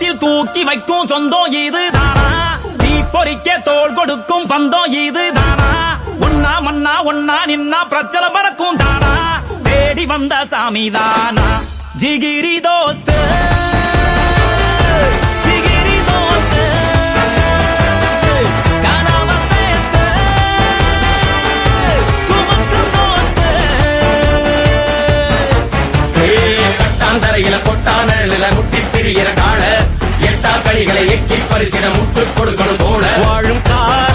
தூரத்தில் தூக்கி வைக்கும் சொந்தம் இதுதானா? தீ பொறிக்க தோள் கொடுக்கும் பந்தம் இதுதானா? ஒன்னா மண்ணா ஒன்னா நின்னா பிரச்சனை பறக்கும் தானா? தேடி வந்த சாமி தானா? ஜிகிரி தோஸ்து ஜிகிரி தோஸ்து கனவ சேர்த்து சுமக்கு தோஸ்து. கட்டாந்தரையில கொட்டான முட்டி திரிகிற கால எட்டா கடிகளை எக்கி பறிச்சிட முட்டு கொடுக்கணும் தோழ வாழும் கால